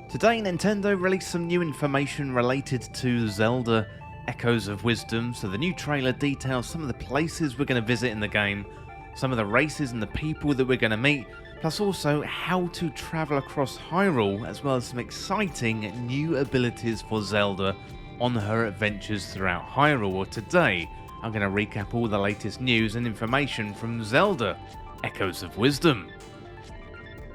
Today, Nintendo released some new information related to Zelda Echoes of Wisdom. So the new trailer details some of the places we're going to visit in the game, some of the races and the people that we're going to meet, plus also how to travel across Hyrule, as well as some exciting new abilities for Zelda on her adventures throughout Hyrule. Well, today, I'm going to recap all the latest news and information from Zelda Echoes of Wisdom.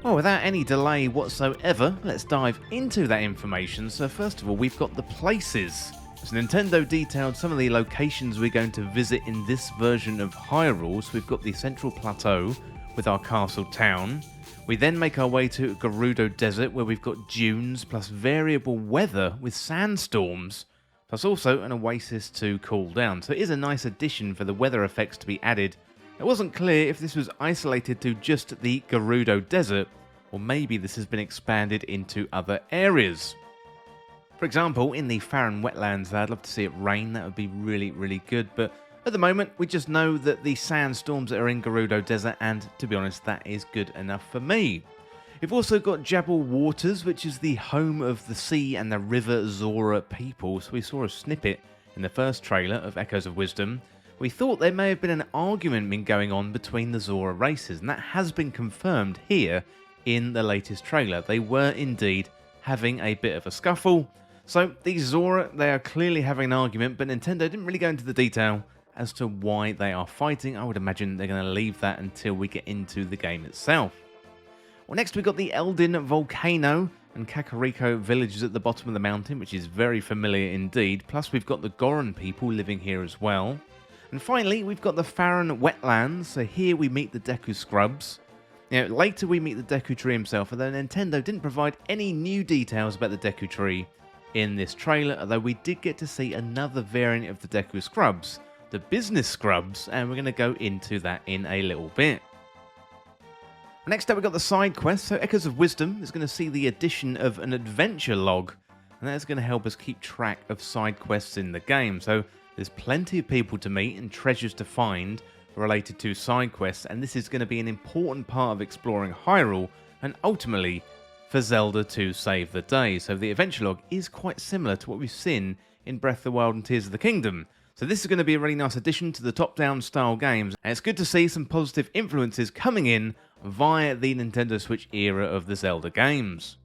Well, without any delay whatsoever, let's dive into that information. So first of all, we've got the places. So Nintendo detailed some of the locations we're going to visit in this version of Hyrule. So we've got the Central Plateau with our castle town. We then make our way to Gerudo Desert, where we've got dunes plus variable weather with sandstorms, plus also an oasis to cool down. So it is a nice addition for the weather effects to be added. It wasn't clear if this was isolated to just the Gerudo Desert, or maybe this has been expanded into other areas. For example, in the Farron Wetlands, I'd love to see it rain. That would be really good, but at the moment, we just know that the sandstorms that are in Gerudo Desert, and to be honest, that is good enough for me. We've also got Jabal Waters, which is the home of the sea and the river Zora people. So we saw a snippet in the first trailer of Echoes of Wisdom. We thought there may have been an argument been going on between the Zora races, and that has been confirmed here in the latest trailer. They were indeed having a bit of a scuffle. So these Zora, they are clearly having an argument, but Nintendo didn't really go into the detail as to why they are fighting. I would imagine they're going to leave that until we get into the game itself. Well, next we've got the Eldin Volcano and Kakariko villages at the bottom of the mountain, which is very familiar indeed. Plus we've got the Goron people living here as well. And finally, we've got the Farron Wetlands, so here we meet the Deku Scrubs. Later we meet the Deku Tree himself, although Nintendo didn't provide any new details about the Deku Tree in this trailer, although we did get to see another variant of the Deku Scrubs, the Business Scrubs, and we're going to go into that in a little bit. Next up we've got the side quest, so Echoes of Wisdom is going to see the addition of an adventure log, and that's going to help us keep track of side quests in the game. So there's plenty of people to meet and treasures to find related to side quests, and this is going to be an important part of exploring Hyrule and ultimately for Zelda to save the day. So the adventure log is quite similar to what we've seen in Breath of the Wild and Tears of the Kingdom. So this is going to be a really nice addition to the top-down style games, and it's good to see some positive influences coming in via the Nintendo Switch era of the Zelda games.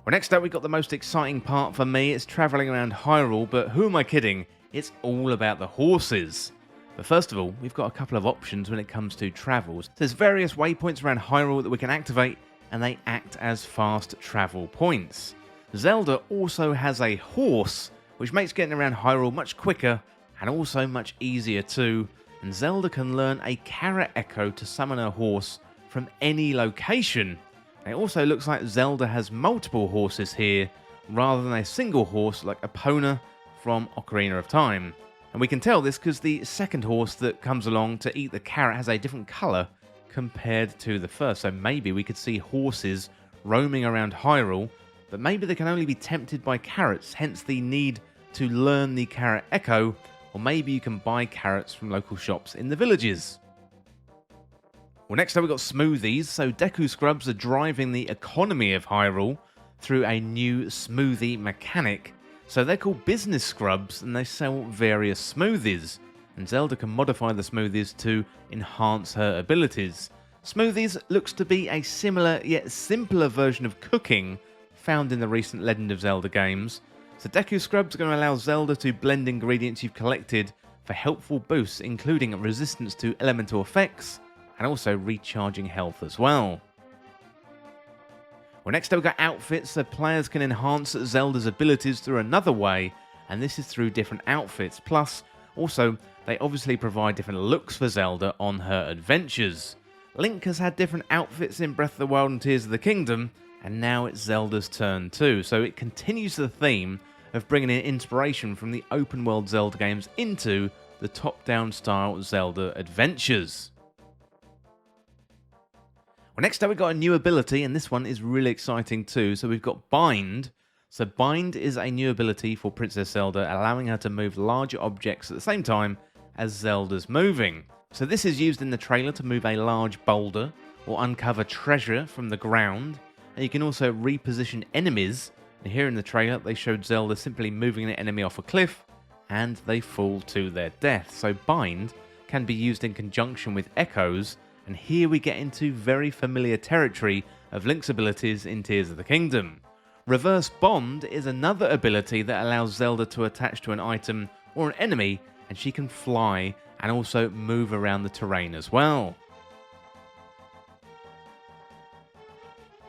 Well, next up we've got the most exciting part for me. It's travelling around Hyrule, but who am I kidding? It's all about the horses. But first of all, we've got a couple of options when it comes to travels. There's various waypoints around Hyrule that we can activate, and they act as fast travel points. Zelda also has a horse, which makes getting around Hyrule much quicker and also much easier too. And Zelda can learn a carrot echo to summon her horse from any location. It also looks like Zelda has multiple horses here, rather than a single horse like Epona from Ocarina of Time. And we can tell this because the second horse that comes along to eat the carrot has a different colour compared to the first. So maybe we could see horses roaming around Hyrule, but maybe they can only be tempted by carrots, hence the need to learn the carrot echo, or maybe you can buy carrots from local shops in the villages. Well, next up we've got Smoothies. So Deku Scrubs are driving the economy of Hyrule through a new smoothie mechanic. So they're called Business Scrubs, and they sell various smoothies. And Zelda can modify the smoothies to enhance her abilities. Smoothies looks to be a similar yet simpler version of cooking found in the recent Legend of Zelda games. So Deku Scrubs are going to allow Zelda to blend ingredients you've collected for helpful boosts, including resistance to elemental effects, and also recharging health as well. Well, next up we've got outfits, so players can enhance Zelda's abilities through another way, and this is through different outfits. Plus, also, they obviously provide different looks for Zelda on her adventures. Link has had different outfits in Breath of the Wild and Tears of the Kingdom, and now it's Zelda's turn too, so it continues the theme of bringing in inspiration from the open world Zelda games into the top-down style Zelda adventures. Well, next up we've got a new ability, and this one is really exciting too. So we've got Bind. So Bind is a new ability for Princess Zelda, allowing her to move larger objects at the same time as Zelda's moving. So this is used in the trailer to move a large boulder or uncover treasure from the ground. and you can also reposition enemies. And here in the trailer, they showed Zelda simply moving an enemy off a cliff, and they fall to their death. So Bind can be used in conjunction with Echoes, and here we get into very familiar territory of Link's abilities in Tears of the Kingdom. Reverse Bond is another ability that allows Zelda to attach to an item or an enemy, and she can fly and also move around the terrain as well.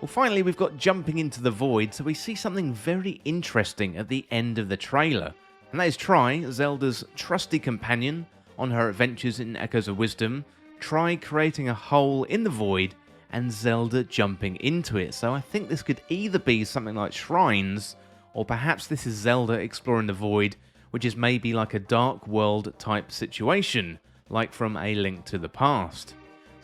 Well, finally, we've got Jumping into the Void, so we see something very interesting at the end of the trailer. And that is Tri, Zelda's trusty companion on her adventures in Echoes of Wisdom, Tri creating a hole in the void and Zelda jumping into it. So I think this could either be something like shrines, or perhaps this is Zelda exploring the void, which is maybe like a Dark World type situation, like from A Link to the Past.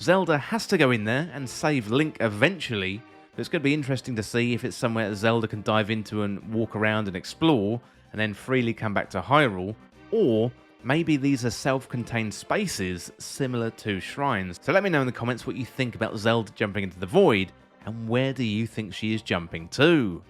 Zelda has to go in there and save Link eventually, but it's going to be interesting to see if it's somewhere that Zelda can dive into and walk around and explore, and then freely come back to Hyrule, or maybe these are self-contained spaces similar to shrines. So let me know in the comments what you think about Zelda jumping into the void, and where do you think she is jumping to?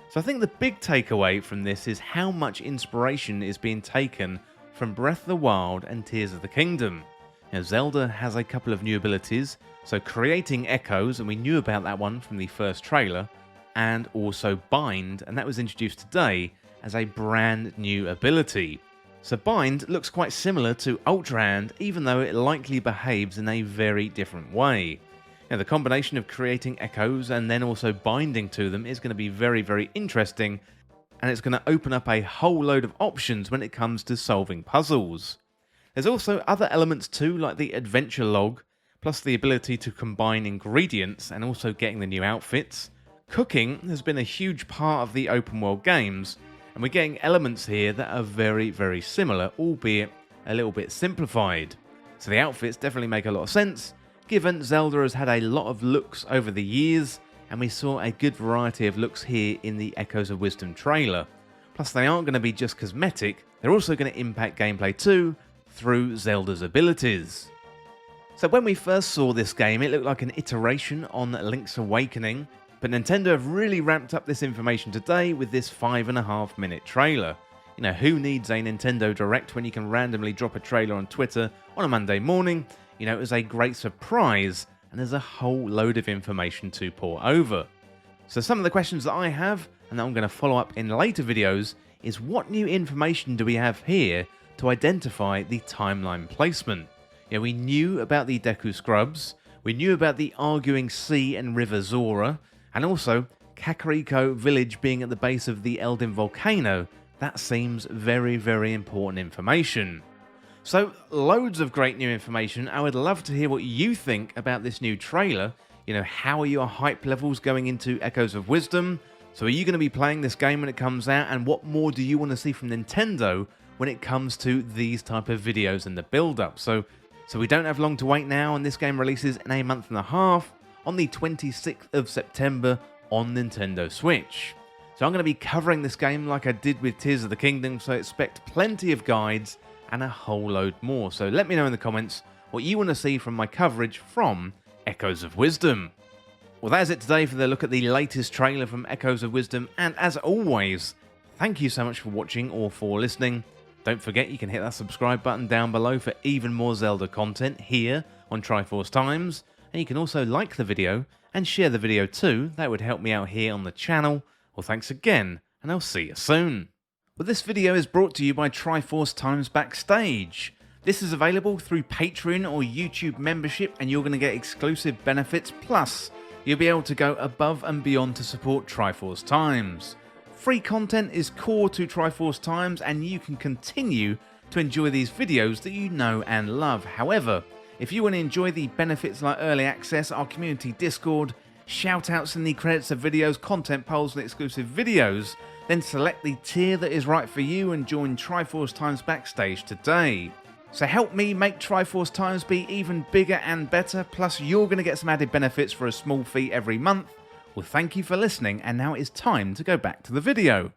So I think the big takeaway from this is how much inspiration is being taken from Breath of the Wild and Tears of the Kingdom. Now, Zelda has a couple of new abilities, so creating Echoes, and we knew about that one from the first trailer, and also Bind, and that was introduced today as a brand new ability. So Bind looks quite similar to Ultra Hand, even though it likely behaves in a very different way. Now, the combination of creating Echoes and then also binding to them is going to be very, very interesting, and it's going to open up a whole load of options when it comes to solving puzzles. There's also other elements too, like the adventure log, plus the ability to combine ingredients and also getting the new outfits. Cooking has been a huge part of the open world games, and we're getting elements here that are very, very similar, albeit a little bit simplified. So the outfits definitely make a lot of sense, given Zelda has had a lot of looks over the years, and we saw a good variety of looks here in the Echoes of Wisdom trailer. Plus they aren't going to be just cosmetic, they're also going to impact gameplay too, through Zelda's abilities. So when we first saw this game, it looked like an iteration on Link's Awakening, but Nintendo have really ramped up this information today with this 5.5 minute trailer. You know, who needs a Nintendo Direct when you can randomly drop a trailer on Twitter on a Monday morning? You know, it was a great surprise, and there's a whole load of information to pour over. So some of the questions that I have, and that I'm going to follow up in later videos, is what new information do we have here to identify the timeline placement? Yeah, we knew about the Deku Scrubs, we knew about the arguing sea and river Zora, and also Kakariko Village being at the base of the Elden Volcano. That seems very, very important information. So, loads of great new information. I would love to hear what you think about this new trailer. You know, how are your hype levels going into Echoes of Wisdom? So are you going to be playing this game when it comes out, and what more do you want to see from Nintendo when it comes to these type of videos and the build-up? So we don't have long to wait now, and this game releases in a month and a half on the 26th of September on Nintendo Switch. So I'm going to be covering this game like I did with Tears of the Kingdom, so expect plenty of guides and a whole load more. So let me know in the comments what you want to see from my coverage from Echoes of Wisdom. Well, that is it today for the look at the latest trailer from Echoes of Wisdom, and as always, thank you so much for watching or for listening. Don't forget you can hit that subscribe button down below for even more Zelda content here on Triforce Times, and you can also like the video and share the video too. That would help me out here on the channel. Well, thanks again, and I'll see you soon. Well, this video is brought to you by Triforce Times Backstage. This is available through Patreon or YouTube membership, and you're going to get exclusive benefits, plus you'll be able to go above and beyond to support Triforce Times. Free content is core to Triforce Times, and you can continue to enjoy these videos that you know and love. However, if you want to enjoy the benefits like early access, our community Discord, shoutouts in the credits of videos, content polls and exclusive videos, then select the tier that is right for you and join Triforce Times Backstage today. So help me make Triforce Times be even bigger and better, plus you're going to get some added benefits for a small fee every month. Well, thank you for listening, and now it is time to go back to the video.